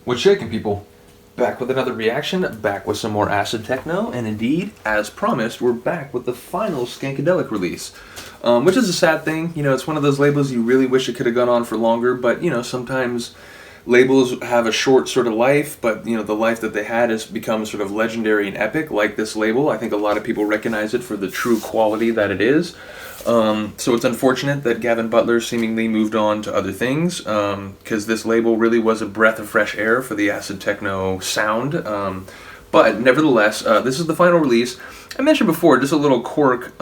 What's shaking, people? Back with another reaction, back with some more acid techno, and indeed, as promised, we're back with the final Skankadelic release. Which is a sad thing. You know, it's one of those labels you really wish it could have gone on for longer, but, you know, sometimes labels have a short sort of life, but, you know, the life that they had has become sort of legendary and epic, like this label. I think a lot of people recognize it for the true quality that it is. So it's unfortunate that Gavin Butler seemingly moved on to other things, because this label really was a breath of fresh air for the acid techno sound. But nevertheless, this is the final release. I mentioned before, just a little quirk.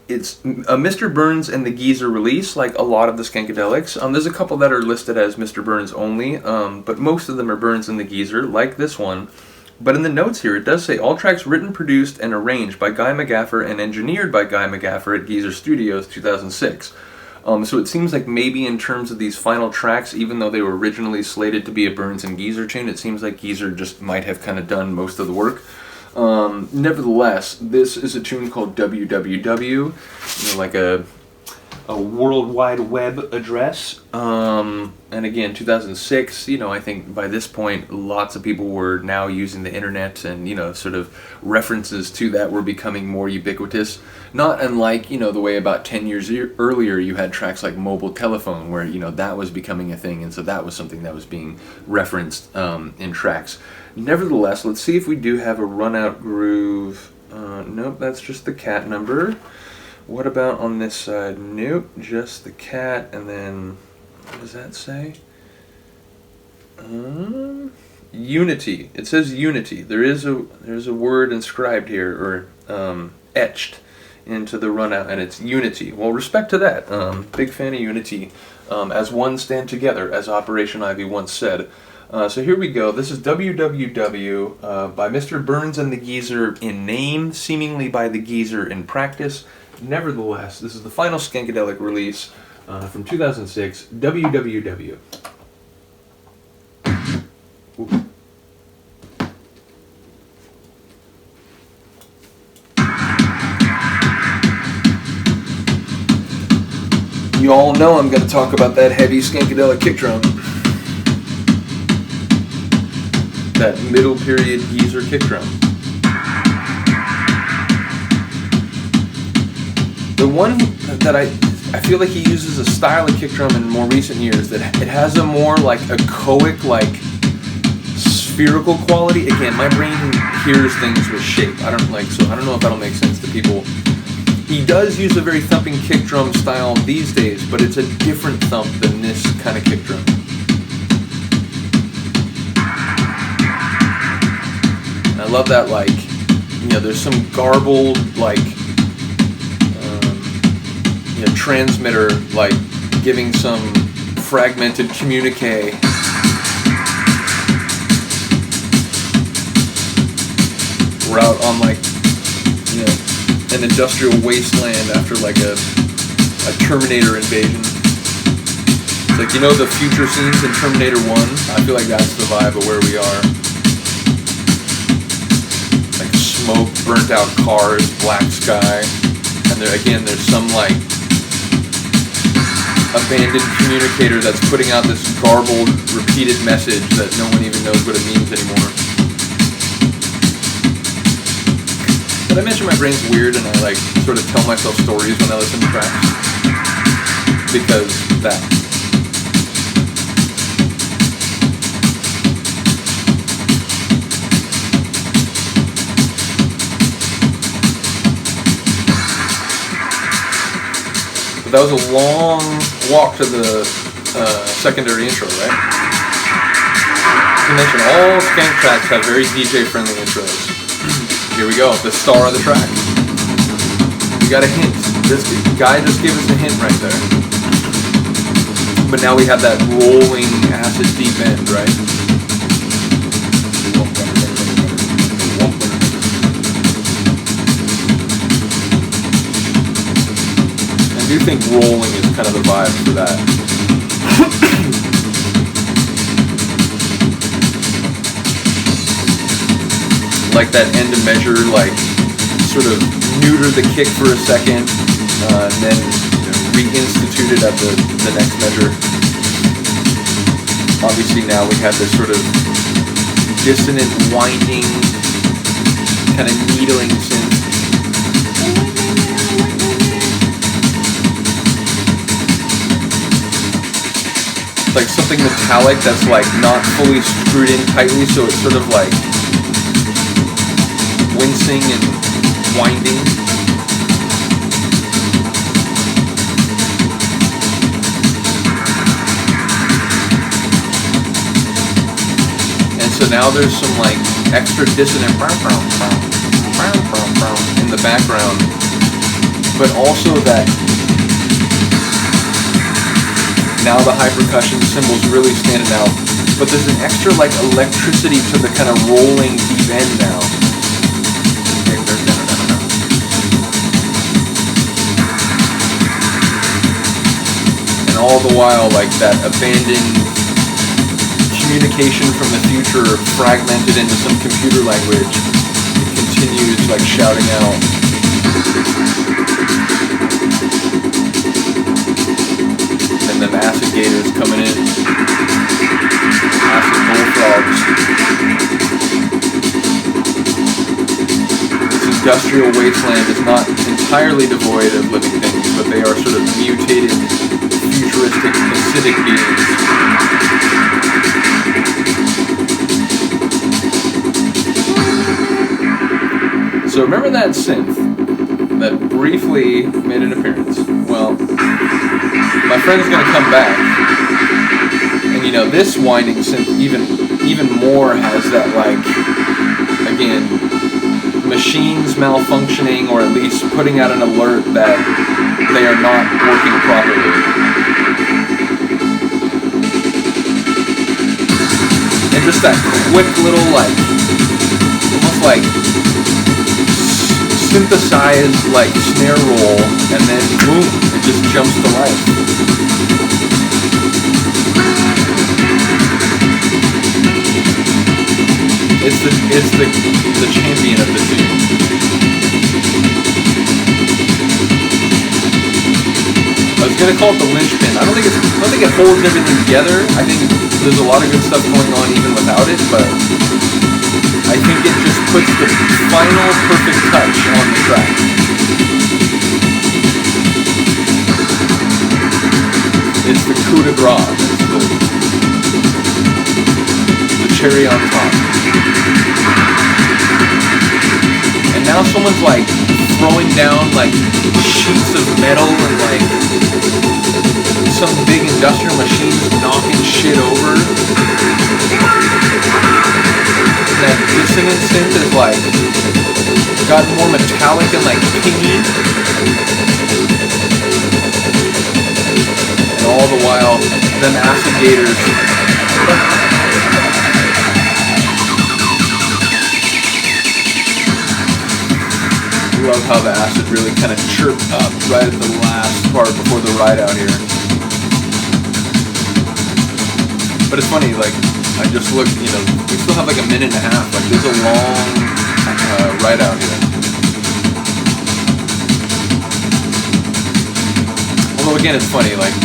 It's a Mr. Burns and the Geezer release, like a lot of the Skankadelics. There's a couple that are listed as Mr. Burns only, but most of them are Burns and the Geezer, like this one. But in the notes here, it does say, all tracks written, produced, and arranged by Guy McGaffer and engineered by Guy McGaffer at Geezer Studios, 2006. So it seems like maybe in terms of these final tracks, even though they were originally slated to be a Burns and Geezer tune, it seems like Geezer just might have kind of done most of the work. Nevertheless, this is a tune called WWW, you know, like a World Wide Web address. And again, 2006, you know, I think by this point, lots of people were now using the internet, and, you know, sort of references to that were becoming more ubiquitous. Not unlike, you know, the way about 10 years earlier you had tracks like Mobile Telephone, where, you know, that was becoming a thing, and so that was something that was being referenced in tracks. Nevertheless, let's see if we do have a run-out groove. Nope, that's just the cat number. What about on this side? Nope, just the cat, and then, what does that say? Unity. It says unity. There's a word inscribed here, or etched into the runout, and it's unity. Well, respect to that. Big fan of unity. As one stand together, as Operation Ivy once said. So here we go. This is WWW by Mr. Burns and the Geezer in name, seemingly by the Geezer in practice. Nevertheless, this is the final Skankadelic release from 2006, WWW. Ooh. You all know I'm going to talk about that heavy Skankadelic kick drum. That middle period Geezer kick drum. The one that I feel like he uses a style of kick drum in more recent years that it has a more like echoic, like spherical quality. Again, my brain hears things with shape. I don't know if that'll make sense to people. He does use a very thumping kick drum style these days, but it's a different thump than this kind of kick drum. And I love that, like, you know, there's some garbled, like, transmitter, like, giving some fragmented communique. We're out on, like, you know, an industrial wasteland after, like, a Terminator invasion. It's like, you know, the future scenes in Terminator 1? I feel like that's the vibe of where we are. Like, smoke, burnt out cars, black sky, and there's some, like, abandoned communicator that's putting out this garbled, repeated message that no one even knows what it means anymore. Did I mention my brain's weird and I, like, sort of tell myself stories when I listen to tracks? Because that. That was a long walk to the secondary intro, right? To mention, all Skank tracks have very DJ-friendly intros. Here we go, the star of the track. We got a hint. This guy just gave us a hint right there. But now we have that rolling acid deep end, right? I do think rolling is kind of the vibe for that. Like that end of measure, like sort of neuter the kick for a second, and then reinstitute it at the next measure. Obviously now we have this sort of dissonant, winding, kind of needling synth. Like something metallic that's like not fully screwed in tightly, so it's sort of like wincing and winding. So now there's some like extra dissonant in the background, but also that now the high percussion cymbals really standing out, but there's an extra like electricity to the kind of rolling deep end now. And all the while like that abandoned communication from the future fragmented into some computer language. It continues like shouting out. And then acid gators coming in. Acid bullfrogs. This industrial wasteland is not entirely devoid of living things, but they are sort of mutated, futuristic, acidic beings. So remember that synth that briefly made an appearance? Well, my friend's going to come back, and you know, this winding synth even more has that, like, again, machines malfunctioning, or at least putting out an alert that they are not working properly. And just that quick little, like, almost like synthesized like snare roll, and then boom, it just jumps to life. It's the champion of the tune. I was gonna call it the linchpin. I don't think it holds everything together. I think there's a lot of good stuff going on even without it, but I think it just puts the final perfect touch on the track. It's the coup de grace. It's the cherry on top. And now someone's like throwing down like sheets of metal and like some big industrial machines knocking shit over. That dissonant synth is like gotten more metallic and like pingy, and all the while them acid gators love how the acid really kind of chirped up right at the last part before the ride out here. But it's funny, like, I just looked, you know, we still have like a minute and a half. Like, there's a long ride out here. Although, again, it's funny, like,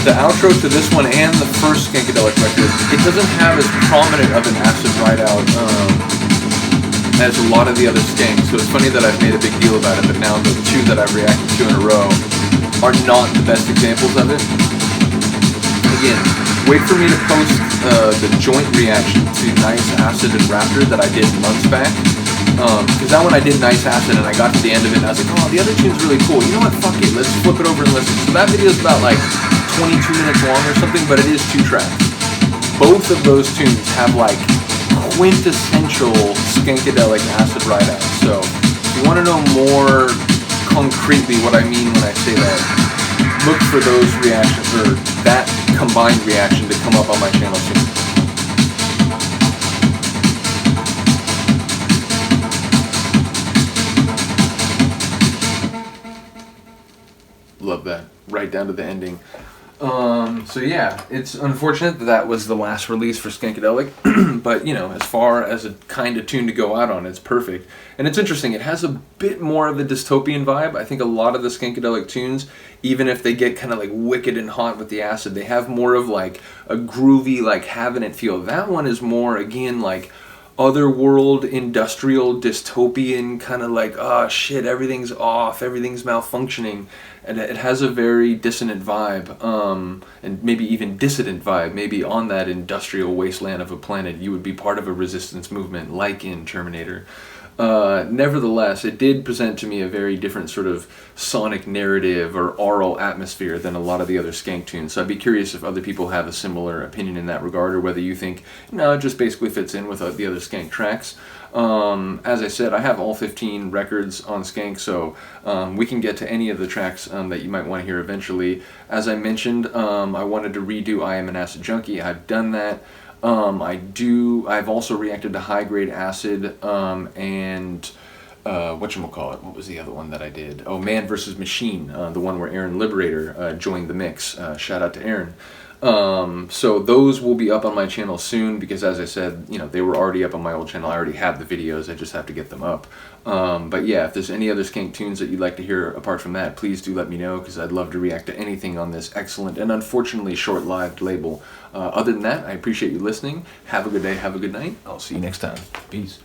the outro to this one and the first Skankadelic record, it doesn't have as prominent of an acid ride out as a lot of the other Skanks. So it's funny that I've made a big deal about it, but now the two that I've reacted to in a row are not the best examples of it. Again, wait for me to post the joint reaction to Nice Acid and Raptor that I did months back. Because that one I did Nice Acid and I got to the end of it and I was like, oh, the other tune's really cool. You know what, fuck it, let's flip it over and listen. So that video is about like 22 minutes long or something, but it is 2 tracks. Both of those tunes have like quintessential Skankadelic acid ride out. So if you want to know more concretely what I mean when I say that, look for those reactions, or that combined reaction to come up on my channel soon. Love that. Right down to the ending. So yeah, it's unfortunate that that was the last release for Skankadelic, but you know, as far as a kind of tune to go out on, it's perfect. And it's interesting, it has a bit more of the dystopian vibe. I think a lot of the Skankadelic tunes, even if they get kind of like wicked and hot with the acid, they have more of like a groovy, like having it feel. That one is more, again, like otherworld, industrial, dystopian, kind of like, oh shit, everything's off, everything's malfunctioning. And it has a very dissonant vibe, and maybe even dissident vibe. Maybe on that industrial wasteland of a planet, you would be part of a resistance movement, like in Terminator. Nevertheless, it did present to me a very different sort of sonic narrative or aural atmosphere than a lot of the other Skank tunes. So I'd be curious if other people have a similar opinion in that regard, or whether you think, no, it just basically fits in with the other Skank tracks. As I said, I have all 15 records on Skank, so we can get to any of the tracks that you might want to hear eventually. As I mentioned, I wanted to redo I Am an Acid Junkie. I've done that. I've also reacted to High Grade Acid, and whatchamacallit, what was the other one that I did? Oh, Man vs. Machine, the one where Aaron Liberator joined the mix. Shout out to Aaron. So those will be up on my channel soon, because as I said, you know, they were already up on my old channel. I already have the videos, I just have to get them up. But yeah, if there's any other Skank tunes that you'd like to hear apart from that, please do let me know, because I'd love to react to anything on this excellent and unfortunately short-lived label. Other than that, I appreciate you listening. Have a good day, have a good night. I'll see you next time. Peace.